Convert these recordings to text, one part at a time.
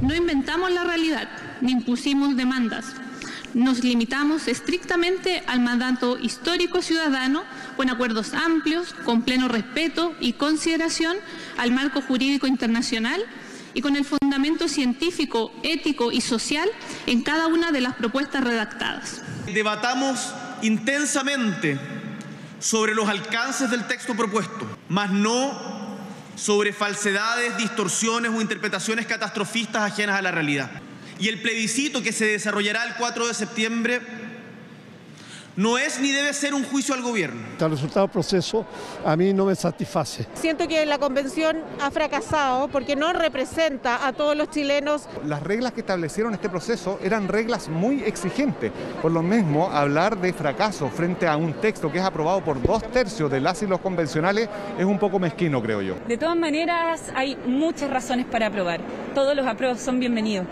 No inventamos la realidad, ni impusimos demandas. Nos limitamos estrictamente al mandato histórico ciudadano, con acuerdos amplios, con pleno respeto y consideración al marco jurídico internacional y con el fundamento científico, ético y social en cada una de las propuestas redactadas. Debatamos intensamente sobre los alcances del texto propuesto, mas no sobre falsedades, distorsiones o interpretaciones catastrofistas ajenas a la realidad. Y el plebiscito que se desarrollará el 4 de septiembre no es ni debe ser un juicio al gobierno. El resultado del proceso a mí no me satisface. Siento que la convención ha fracasado porque no representa a todos los chilenos. Las reglas que establecieron este proceso eran reglas muy exigentes. Por lo mismo, hablar de fracaso frente a un texto que es aprobado por 2/3 de las y los convencionales es un poco mezquino, creo yo. De todas maneras, hay muchas razones para aprobar. Todos los apruebos son bienvenidos.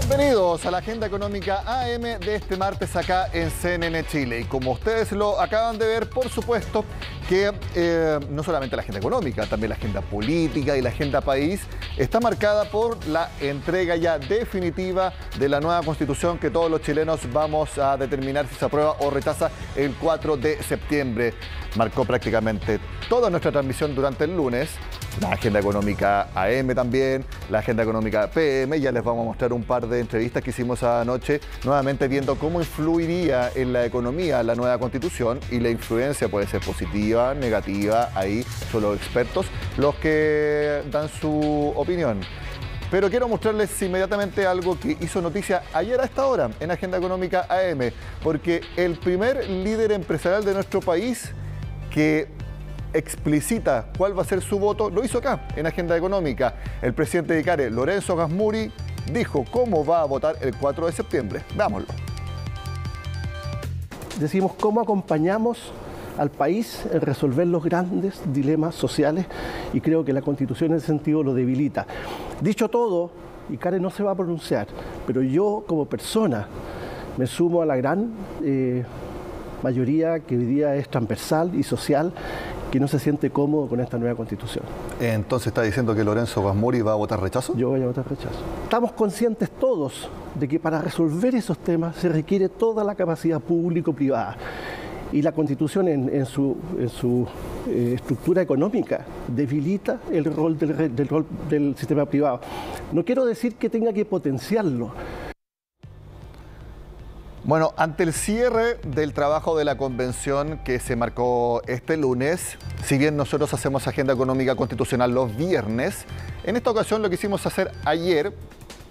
Bienvenidos a la Agenda Económica AM de este martes acá en CNN Chile. Y como ustedes lo acaban de ver, por supuesto que no solamente la agenda económica, también la agenda política y la agenda país está marcada por la entrega ya definitiva de la nueva Constitución que todos los chilenos vamos a determinar si se aprueba o rechaza el 4 de septiembre. Marcó prácticamente toda nuestra transmisión durante el lunes. La agenda económica AM también, la agenda económica PM, ya les vamos a mostrar un par de entrevistas que hicimos anoche, nuevamente viendo cómo influiría en la economía la nueva Constitución, y la influencia puede ser positiva, negativa, ahí son los expertos los que dan su opinión. Pero quiero mostrarles inmediatamente algo que hizo noticia ayer a esta hora en Agenda Económica AM, porque el primer líder empresarial de nuestro país que explicita cuál va a ser su voto, lo hizo acá, en Agenda Económica. El presidente de ICARE, Lorenzo Gasmuri, dijo cómo va a votar el 4 de septiembre. Veámoslo. Decimos cómo acompañamos al país en resolver los grandes dilemas sociales, y creo que la Constitución en ese sentido lo debilita. Dicho todo, ICARE no se va a pronunciar, pero yo como persona me sumo a la gran mayoría que hoy día es transversal y social, que no se siente cómodo con esta nueva Constitución. Entonces, ¿está diciendo que Lorenzo Gasmuri va a votar rechazo? Yo voy a votar rechazo. Estamos conscientes todos de que para resolver esos temas se requiere toda la capacidad público-privada. Y la Constitución en su estructura económica debilita el rol del sistema privado. No quiero decir que tenga que potenciarlo. Bueno, ante el cierre del trabajo de la convención que se marcó este lunes, si bien nosotros hacemos agenda económica constitucional los viernes, en esta ocasión lo quisimos hacer ayer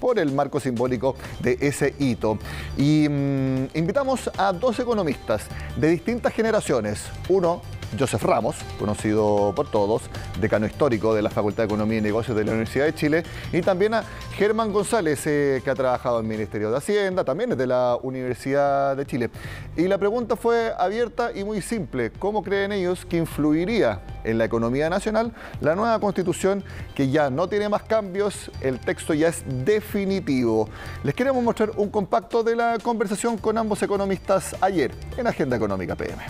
por el marco simbólico de ese hito. Y invitamos a dos economistas de distintas generaciones. Uno, Joseph Ramos, conocido por todos, decano histórico de la Facultad de Economía y Negocios de la Universidad de Chile, y también a Germán González, que ha trabajado en el Ministerio de Hacienda, también es de la Universidad de Chile. Y la pregunta fue abierta y muy simple: ¿cómo creen ellos que influiría en la economía nacional la nueva Constitución, que ya no tiene más cambios, el texto ya es definitivo? Les queremos mostrar un compacto de la conversación con ambos economistas ayer en Agenda Económica PM.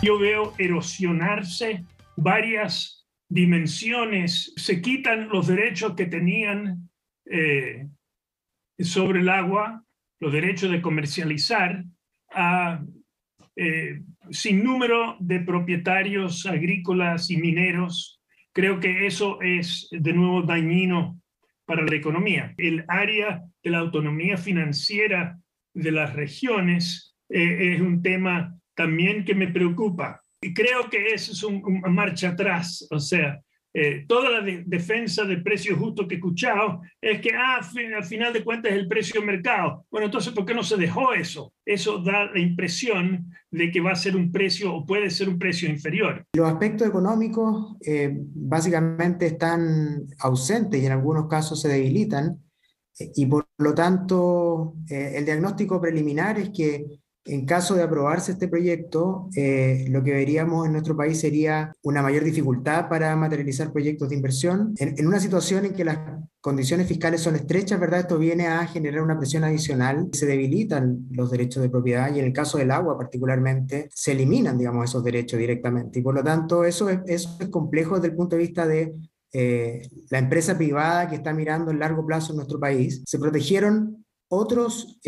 Yo veo erosionarse varias dimensiones, se quitan los derechos que tenían sobre el agua, los derechos de comercializar a sin número de propietarios agrícolas y mineros. Creo que eso es de nuevo dañino para la economía. El área de la autonomía financiera de las regiones es un tema también que me preocupa. Y creo que eso es una marcha atrás. O sea, toda la defensa del precio justo que he escuchado es que al final de cuentas es el precio de mercado. Bueno, entonces, ¿por qué no se dejó eso? Eso da la impresión de que va a ser un precio o puede ser un precio inferior. Los aspectos económicos básicamente están ausentes y en algunos casos se debilitan, y por lo tanto el diagnóstico preliminar es que En caso de aprobarse este proyecto, lo que veríamos en nuestro país sería una mayor dificultad para materializar proyectos de inversión. En una situación en que las condiciones fiscales son estrechas, ¿verdad? Esto viene a generar una presión adicional, se debilitan los derechos de propiedad y en el caso del agua particularmente se eliminan, digamos, esos derechos directamente. Y por lo tanto, eso es complejo desde el punto de vista de la empresa privada que está mirando en largo plazo en nuestro país. Se protegieron otros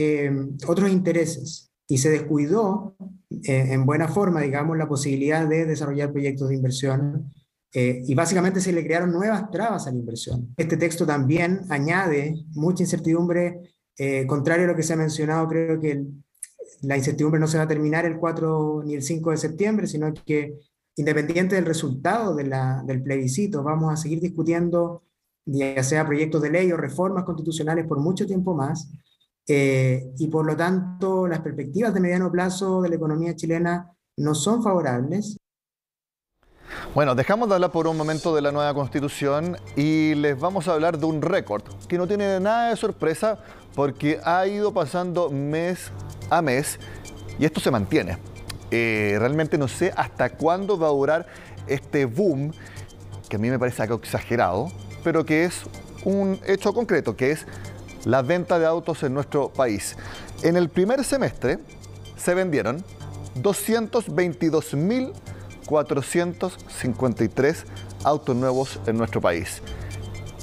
intereses y se descuidó en buena forma, digamos, la posibilidad de desarrollar proyectos de inversión y básicamente se le crearon nuevas trabas a la inversión. Este texto también añade mucha incertidumbre, contrario a lo que se ha mencionado. Creo que la incertidumbre no se va a terminar el 4 ni el 5 de septiembre, sino que independiente del resultado del plebiscito, vamos a seguir discutiendo ya sea proyectos de ley o reformas constitucionales por mucho tiempo más. Y por lo tanto las perspectivas de mediano plazo de la economía chilena no son favorables. Bueno, dejamos de hablar por un momento de la nueva Constitución y les vamos a hablar de un récord que no tiene nada de sorpresa porque ha ido pasando mes a mes y esto se mantiene. Realmente no sé hasta cuándo va a durar este boom, que a mí me parece algo exagerado, pero que es un hecho concreto, que es la venta de autos en nuestro país. En el primer semestre se vendieron 222.453 autos nuevos en nuestro país.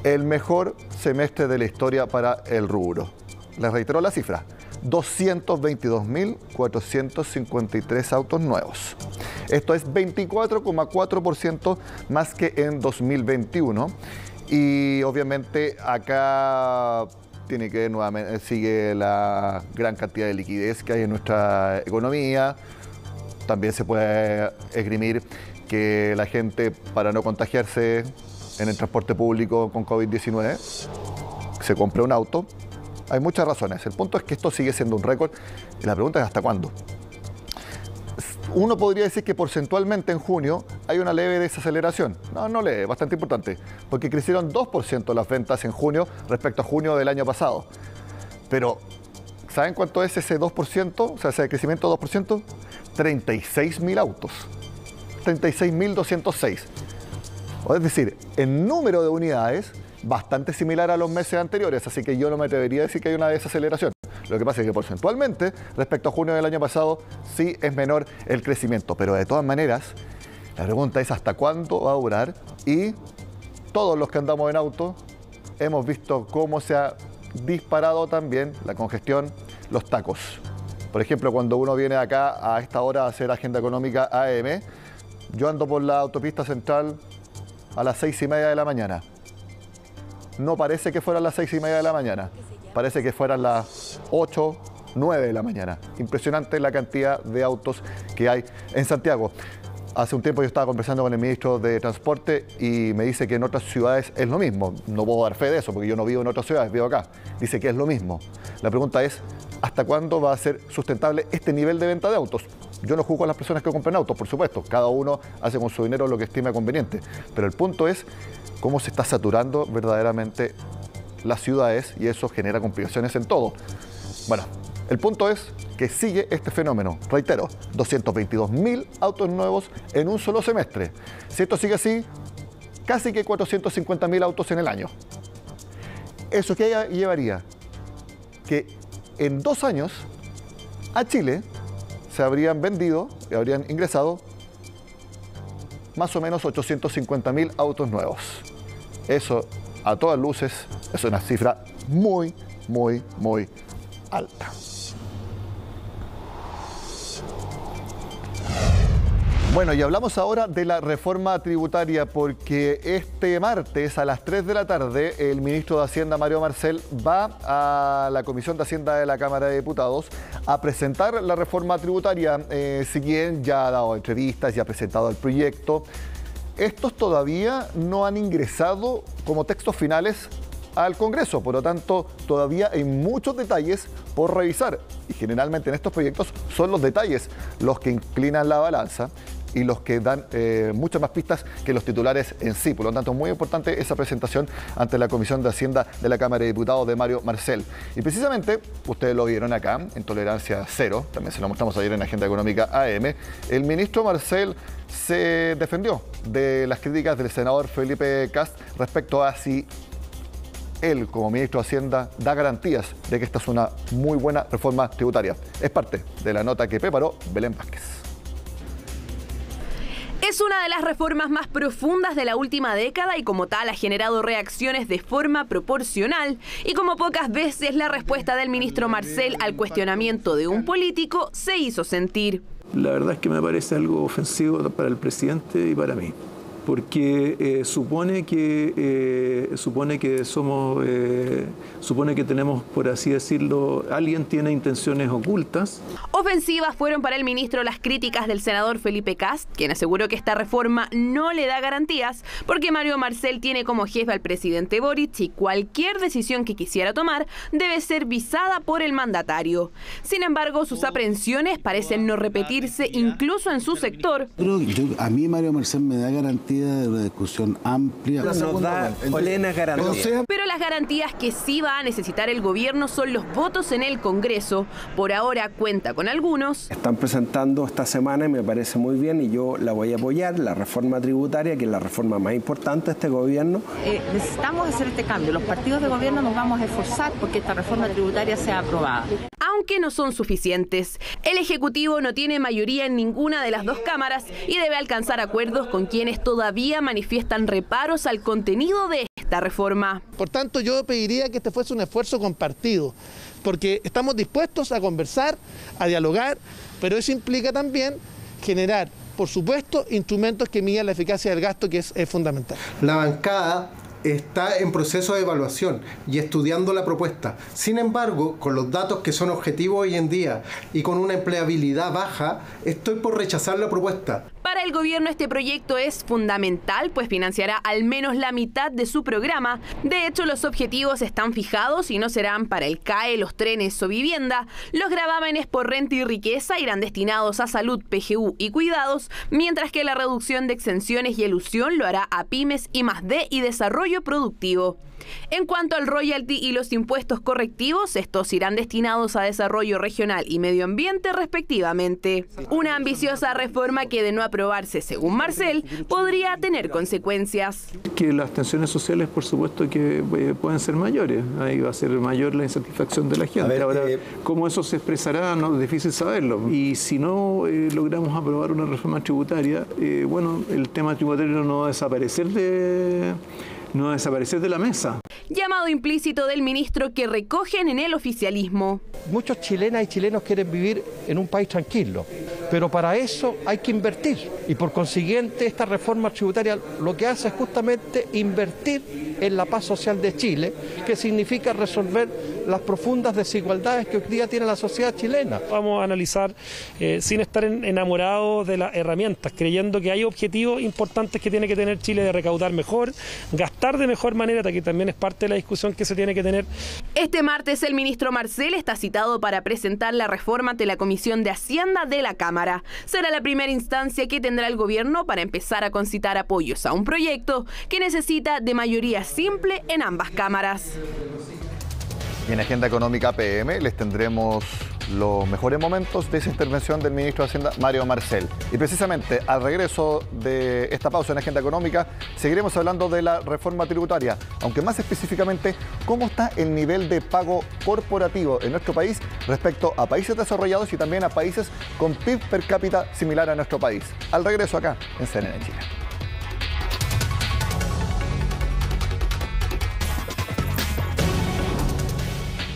El mejor semestre de la historia para el rubro. Les reitero la cifra, 222.453 autos nuevos. Esto es 24,4% más que en 2021. Y obviamente acá tiene que ver nuevamente, sigue la gran cantidad de liquidez que hay en nuestra economía. También se puede esgrimir que la gente, para no contagiarse en el transporte público con COVID-19, se compre un auto. Hay muchas razones. El punto es que esto sigue siendo un récord y la pregunta es ¿hasta cuándo? Uno podría decir que porcentualmente en junio hay una leve desaceleración. No leve, bastante importante, porque crecieron 2% las ventas en junio respecto a junio del año pasado. Pero, ¿saben cuánto es ese 2%? O sea, ese crecimiento de 2%, 36.000 autos. 36.206. Es decir, en número de unidades, bastante similar a los meses anteriores, así que yo no me atrevería a decir que hay una desaceleración. Lo que pasa es que porcentualmente, respecto a junio del año pasado, sí es menor el crecimiento. Pero de todas maneras, la pregunta es ¿hasta cuándo va a durar? Y todos los que andamos en auto hemos visto cómo se ha disparado también la congestión, los tacos. Por ejemplo, cuando uno viene acá a esta hora a hacer Agenda Económica AM, yo ando por la autopista central a las 6:30 de la mañana. No parece que fueran las 6:30 de la mañana. Parece que fueran las 8, 9 de la mañana. Impresionante la cantidad de autos que hay en Santiago. Hace un tiempo yo estaba conversando con el ministro de Transporte y me dice que en otras ciudades es lo mismo. No puedo dar fe de eso porque yo no vivo en otras ciudades, vivo acá. Dice que es lo mismo. La pregunta es, ¿hasta cuándo va a ser sustentable este nivel de venta de autos? Yo no juzgo a las personas que compran autos, por supuesto. Cada uno hace con su dinero lo que estime conveniente. Pero el punto es cómo se está saturando verdaderamente las ciudades y eso genera complicaciones en todo. Bueno, el punto es que sigue este fenómeno. Reitero, 222.000 autos nuevos en un solo semestre. Si esto sigue así, casi que 450.000 autos en el año. ¿Eso qué llevaría? Que en 2 años a Chile se habrían vendido y habrían ingresado más o menos 850.000 autos nuevos. Eso, a todas luces, es una cifra muy, muy, muy alta. Bueno, y hablamos ahora de la reforma tributaria porque este martes a las 3 de la tarde el ministro de Hacienda, Mario Marcel, va a la Comisión de Hacienda de la Cámara de Diputados a presentar la reforma tributaria. Si bien ya ha dado entrevistas y ha presentado el proyecto, estos todavía no han ingresado como textos finales al Congreso, por lo tanto todavía hay muchos detalles por revisar y generalmente en estos proyectos son los detalles los que inclinan la balanza. y los que dan muchas más pistas que los titulares en sí. Por lo tanto, muy importante esa presentación ante la Comisión de Hacienda de la Cámara de Diputados de Mario Marcel. Y precisamente, ustedes lo vieron acá, en Tolerancia Cero, también se lo mostramos ayer en Agenda Económica AM, el ministro Marcel se defendió de las críticas del senador Felipe Kast respecto a si él, como ministro de Hacienda, da garantías de que esta es una muy buena reforma tributaria. Es parte de la nota que preparó Belén Vázquez. Es una de las reformas más profundas de la última década y como tal ha generado reacciones de forma proporcional. Y como pocas veces la respuesta del ministro Marcel al cuestionamiento de un político se hizo sentir. La verdad es que me parece algo ofensivo para el presidente y para mí, porque supone que tenemos, por así decirlo, alguien tiene intenciones ocultas. Ofensivas fueron para el ministro las críticas del senador Felipe Kast, quien aseguró que esta reforma no le da garantías porque Mario Marcel tiene como jefe al presidente Boric y cualquier decisión que quisiera tomar debe ser visada por el mandatario. Sin embargo, sus aprehensiones parecen no repetirse incluso en su sector. A mí Mario Marcel me da garantía de una discusión amplia. Nos da plenas garantías. Pero las garantías que sí va a necesitar el gobierno son los votos en el Congreso. Por ahora cuenta con algunos. Están presentando esta semana y me parece muy bien y yo la voy a apoyar, la reforma tributaria, que es la reforma más importante de este gobierno. Necesitamos hacer este cambio. Los partidos de gobierno nos vamos a esforzar porque esta reforma tributaria sea aprobada. Aunque no son suficientes. El Ejecutivo no tiene mayoría en ninguna de las dos cámaras y debe alcanzar acuerdos con quienes todavía manifiestan reparos al contenido de esta reforma. Por tanto, yo pediría que este fuese un esfuerzo compartido, porque estamos dispuestos a conversar, a dialogar, pero eso implica también generar, por supuesto, instrumentos que midan la eficacia del gasto, que es fundamental. La bancada está en proceso de evaluación y estudiando la propuesta. Sin embargo, con los datos que son objetivos hoy en día y con una empleabilidad baja, estoy por rechazar la propuesta. Para el gobierno este proyecto es fundamental, pues financiará al menos la mitad de su programa. De hecho, los objetivos están fijados y no serán para el CAE, los trenes o vivienda. Los gravámenes por renta y riqueza irán destinados a salud, PGU y cuidados, mientras que la reducción de exenciones y elusión lo hará a pymes, I+D y desarrollo productivo. En cuanto al royalty y los impuestos correctivos, estos irán destinados a desarrollo regional y medio ambiente respectivamente. Una ambiciosa reforma que de no aprobarse, según Marcel, podría tener consecuencias. Que las tensiones sociales, por supuesto, que pueden ser mayores. Ahí va a ser mayor la insatisfacción de la gente. Ahora, cómo eso se expresará, no es difícil saberlo. Y si no logramos aprobar una reforma tributaria, el tema tributario no va a desaparecer de la mesa. Llamado implícito del ministro que recogen en el oficialismo. Muchos chilenas y chilenos quieren vivir en un país tranquilo, pero para eso hay que invertir. Y por consiguiente esta reforma tributaria lo que hace es justamente invertir en la paz social de Chile, que significa resolver las profundas desigualdades que hoy día tiene la sociedad chilena. Vamos a analizar sin estar enamorados de las herramientas, creyendo que hay objetivos importantes que tiene que tener Chile de recaudar mejor, gastar de mejor manera, que también es parte de la discusión que se tiene que tener. Este martes el ministro Marcel está citado para presentar la reforma ante la Comisión de Hacienda de la Cámara. Será la primera instancia que tendrá el gobierno para empezar a concitar apoyos a un proyecto que necesita de mayoría simple en ambas cámaras. Y en Agenda Económica PM les tendremos los mejores momentos de esa intervención del ministro de Hacienda, Mario Marcel. Y precisamente al regreso de esta pausa en Agenda Económica, seguiremos hablando de la reforma tributaria, aunque más específicamente, cómo está el nivel de pago corporativo en nuestro país respecto a países desarrollados y también a países con PIB per cápita similar a nuestro país. Al regreso acá en CNN Chile.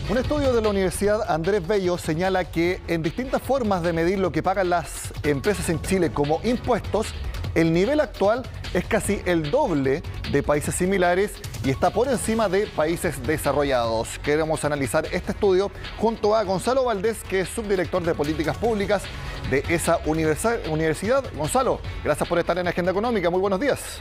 Un estudio de la Universidad Andrés Bello señala que en distintas formas de medir lo que pagan las empresas en Chile como impuestos, el nivel actual es casi el doble de países similares y está por encima de países desarrollados. Queremos analizar este estudio junto a Gonzalo Valdés, que es subdirector de Políticas Públicas de esa universidad. Gonzalo, gracias por estar en Agenda Económica. Muy buenos días.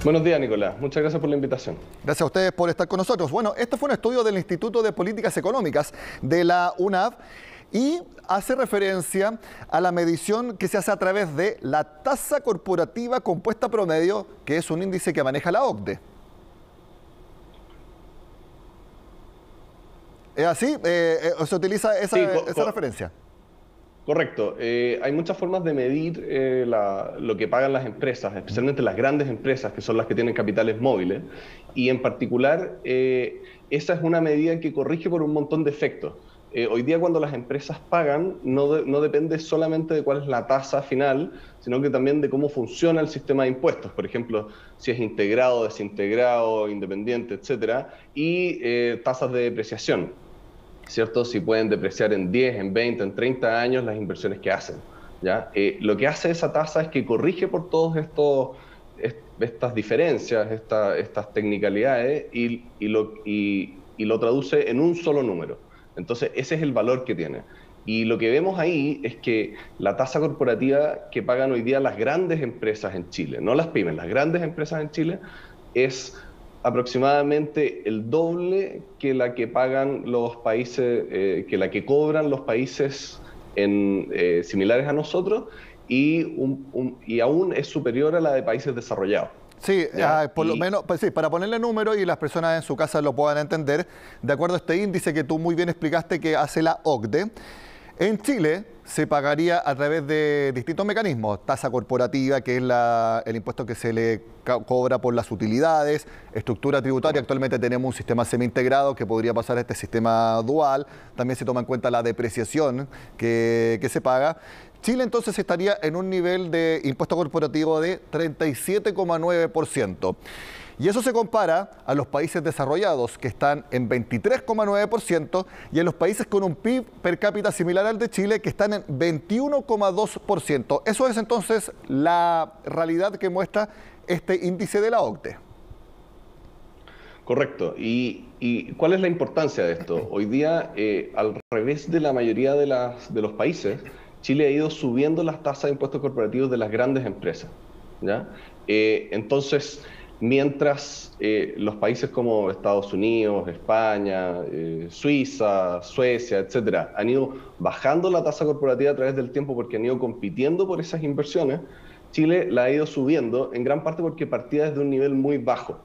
Buenos días, Nicolás. Muchas gracias por la invitación. Gracias a ustedes por estar con nosotros. Bueno, este fue un estudio del Instituto de Políticas Económicas de la UNAV y hace referencia a la medición que se hace a través de la tasa corporativa compuesta promedio, que es un índice que maneja la OCDE. ¿Es así? ¿Se utiliza esa referencia? Correcto. Hay muchas formas de medir lo que pagan las empresas, especialmente las grandes empresas, que son las que tienen capitales móviles. Y en particular, esa es una medida que corrige por un montón de efectos. Hoy día cuando las empresas pagan, no depende solamente de cuál es la tasa final, sino que también de cómo funciona el sistema de impuestos. Por ejemplo, si es integrado, desintegrado, independiente, etcétera, y tasas de depreciación, ¿cierto? Si pueden depreciar en 10, en 20, en 30 años las inversiones que hacen, ¿ya? Lo que hace esa tasa es que corrige por todos estas diferencias, estas tecnicalidades, y lo traduce en un solo número. Entonces, ese es el valor que tiene. Y lo que vemos ahí es que la tasa corporativa que pagan hoy día las grandes empresas en Chile, no las pymes, las grandes empresas en Chile, es aproximadamente el doble que la que pagan los países, que la que cobran los países similares a nosotros, y aún es superior a la de países desarrollados. Sí, por lo menos, pues sí, para ponerle número y las personas en su casa lo puedan entender, de acuerdo a este índice que tú muy bien explicaste que hace la OCDE, en Chile se pagaría a través de distintos mecanismos: tasa corporativa, que es el impuesto que se le cobra por las utilidades; estructura tributaria, actualmente tenemos un sistema semi-integrado que podría pasar a este sistema dual; también se toma en cuenta la depreciación que se paga. Chile entonces estaría en un nivel de impuesto corporativo de 37,9%. Y eso se compara a los países desarrollados, que están en 23,9%, y a los países con un PIB per cápita similar al de Chile, que están en 21,2%. Eso es entonces la realidad que muestra este índice de la OCDE. Correcto. ¿Y cuál es la importancia de esto? Hoy día, al revés de la mayoría de los países, Chile ha ido subiendo las tasas de impuestos corporativos de las grandes empresas, ¿ya? Entonces, mientras los países como Estados Unidos, España, Suiza, Suecia, etcétera, han ido bajando la tasa corporativa a través del tiempo porque han ido compitiendo por esas inversiones, Chile la ha ido subiendo en gran parte porque partía desde un nivel muy bajo,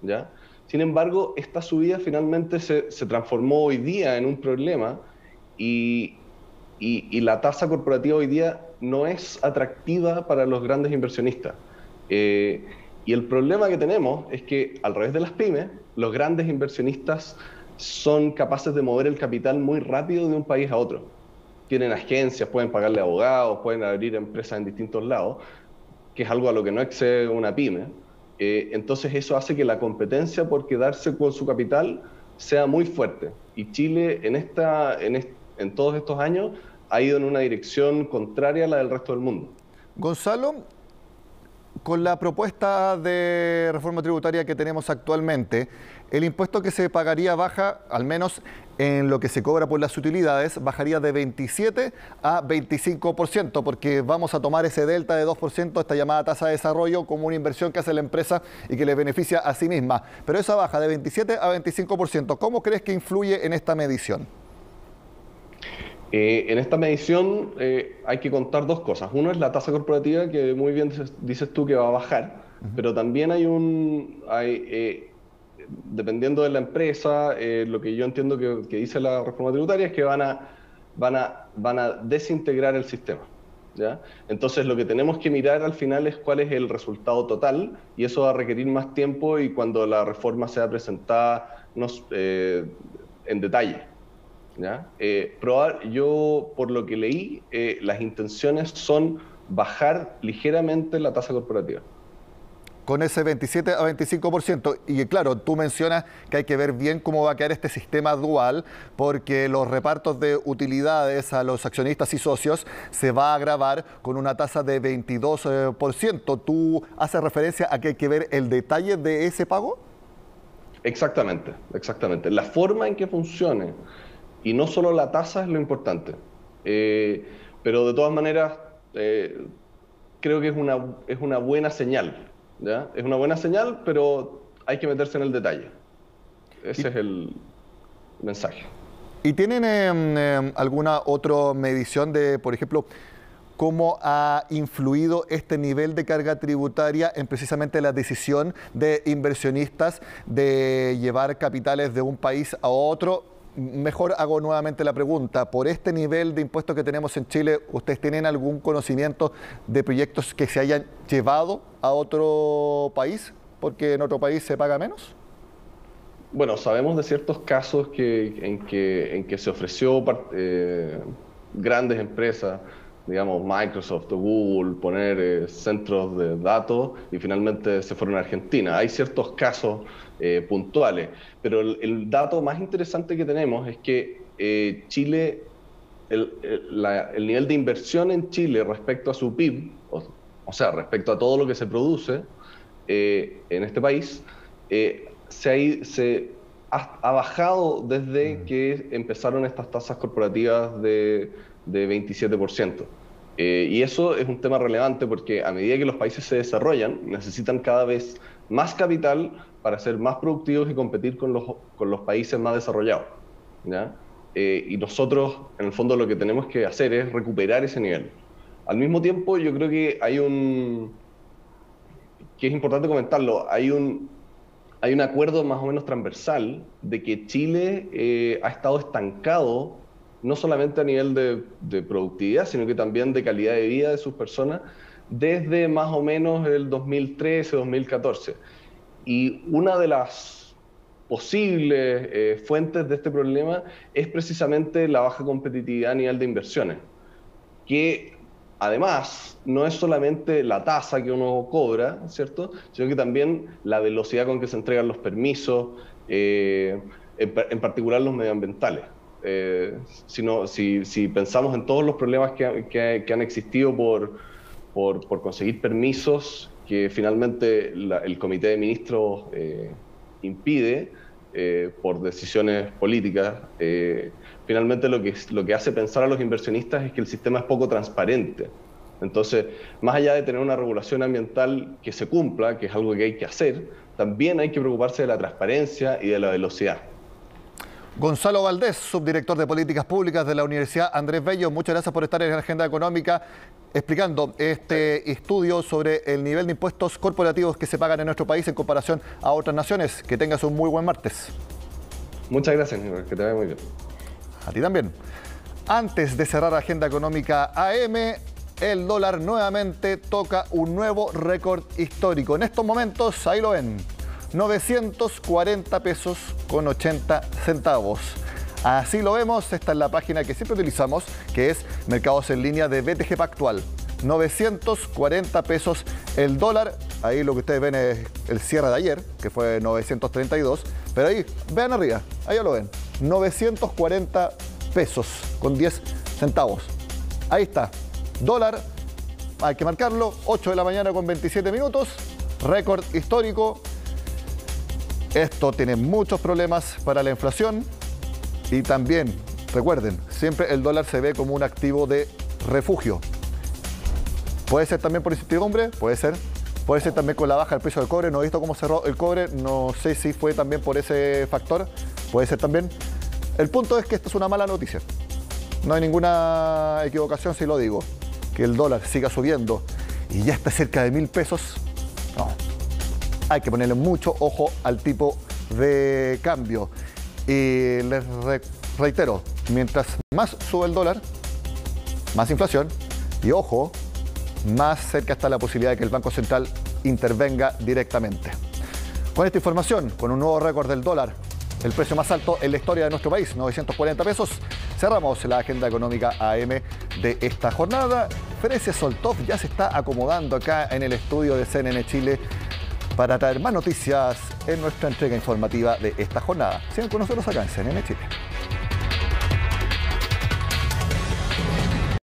¿ya? Sin embargo, esta subida finalmente se transformó hoy día en un problema y la tasa corporativa hoy día no es atractiva para los grandes inversionistas. Y el problema que tenemos es que, al revés de las pymes, los grandes inversionistas son capaces de mover el capital muy rápido de un país a otro. Tienen agencias, pueden pagarle abogados, pueden abrir empresas en distintos lados, que es algo a lo que no excede una pyme. Entonces eso hace que la competencia por quedarse con su capital sea muy fuerte. Y Chile en todos estos años ha ido en una dirección contraria a la del resto del mundo. Gonzalo, con la propuesta de reforma tributaria que tenemos actualmente, el impuesto que se pagaría baja, al menos en lo que se cobra por las utilidades, bajaría de 27 a 25%, porque vamos a tomar ese delta de 2%, esta llamada tasa de desarrollo, como una inversión que hace la empresa y que le beneficia a sí misma. Pero esa baja de 27 a 25%, ¿cómo crees que influye en esta medición? En esta medición hay que contar dos cosas. Uno es la tasa corporativa, que muy bien dices tú que va a bajar, pero también dependiendo de la empresa, lo que yo entiendo que dice la reforma tributaria es que van a desintegrar el sistema, ¿ya? Entonces lo que tenemos que mirar al final es cuál es el resultado total, y eso va a requerir más tiempo y cuando la reforma sea presentada en detalle, ¿ya? Yo, por lo que leí, las intenciones son bajar ligeramente la tasa corporativa. Con ese 27 a 25%. Y claro, tú mencionas que hay que ver bien cómo va a quedar este sistema dual, porque los repartos de utilidades a los accionistas y socios se va a agravar con una tasa de 22%. ¿Tú haces referencia a que hay que ver el detalle de ese pago? Exactamente, exactamente. La forma en que funcione, y no solo la tasa, es lo importante. Pero de todas maneras, creo que es una buena señal. ¿Ya? Es una buena señal, pero hay que meterse en el detalle. Ese es el mensaje. ¿Y tienen alguna otra medición de, por ejemplo, cómo ha influido este nivel de carga tributaria en precisamente la decisión de inversionistas de llevar capitales de un país a otro? Mejor hago nuevamente la pregunta. Por este nivel de impuestos que tenemos en Chile, ¿ustedes tienen algún conocimiento de proyectos que se hayan llevado a otro país porque en otro país se paga menos? Bueno, sabemos de ciertos casos en que se ofreció grandes empresas, digamos Microsoft o Google, poner centros de datos y finalmente se fueron a Argentina. Hay ciertos casos puntuales, pero el dato más interesante que tenemos es que Chile, el nivel de inversión en Chile respecto a su PIB, o sea, respecto a todo lo que se produce en este país, se ha bajado desde que empezaron estas tasas corporativas de 27%. Y eso es un tema relevante porque a medida que los países se desarrollan, necesitan cada vez más capital para ser más productivos y competir con los países más desarrollados, ¿ya? Y nosotros, en el fondo, lo que tenemos que hacer es recuperar ese nivel. Al mismo tiempo, yo creo que que es importante comentarlo, hay un acuerdo más o menos transversal de que Chile ha estado estancado no solamente a nivel de productividad, sino que también de calidad de vida de sus personas desde más o menos el 2013-2014. Y una de las posibles fuentes de este problema es precisamente la baja competitividad a nivel de inversiones, que además no es solamente la tasa que uno cobra, ¿cierto?, sino que también la velocidad con que se entregan los permisos, en particular los medioambientales. Si pensamos en todos los problemas que han existido por conseguir permisos que finalmente el Comité de Ministros impide por decisiones políticas, finalmente lo que hace pensar a los inversionistas es que el sistema es poco transparente. Entonces, más allá de tener una regulación ambiental que se cumpla, que es algo que hay que hacer, también hay que preocuparse de la transparencia y de la velocidad. Gonzalo Valdés, subdirector de Políticas Públicas de la Universidad Andrés Bello, muchas gracias por estar en la Agenda Económica explicando este estudio sobre el nivel de impuestos corporativos que se pagan en nuestro país en comparación a otras naciones. Que tengas un muy buen martes. Muchas gracias, que te vaya muy bien. A ti también. Antes de cerrar Agenda Económica AM, el dólar nuevamente toca un nuevo récord histórico. En estos momentos, ahí lo ven, 940 pesos con 80 centavos. Así lo vemos, esta es la página que siempre utilizamos, que es Mercados en Línea de BTG Pactual. 940 pesos el dólar. Ahí lo que ustedes ven es el cierre de ayer, que fue 932. Pero ahí, vean arriba, ahí ya lo ven. 940 pesos con 10 centavos. Ahí está. Dólar, hay que marcarlo, 8 de la mañana con 27 minutos. Récord histórico. Esto tiene muchos problemas para la inflación. Y también, recuerden, siempre el dólar se ve como un activo de refugio. Puede ser también por incertidumbre, puede ser. Puede ser también con la baja del precio del cobre. No he visto cómo cerró el cobre, no sé si fue también por ese factor. Puede ser también. El punto es que esto es una mala noticia. No hay ninguna equivocación si lo digo. Que el dólar siga subiendo y ya está cerca de 1.000 pesos. No. Hay que ponerle mucho ojo al tipo de cambio. Y les reitero, mientras más sube el dólar, más inflación y, ojo, más cerca está la posibilidad de que el Banco Central intervenga directamente. Con esta información, con un nuevo récord del dólar, el precio más alto en la historia de nuestro país, 940 pesos, cerramos la Agenda Económica AM de esta jornada. Fresia Soltov ya se está acomodando acá en el estudio de CNN Chile para traer más noticias en nuestra entrega informativa de esta jornada. Sigan con nosotros acá en CNN Chile.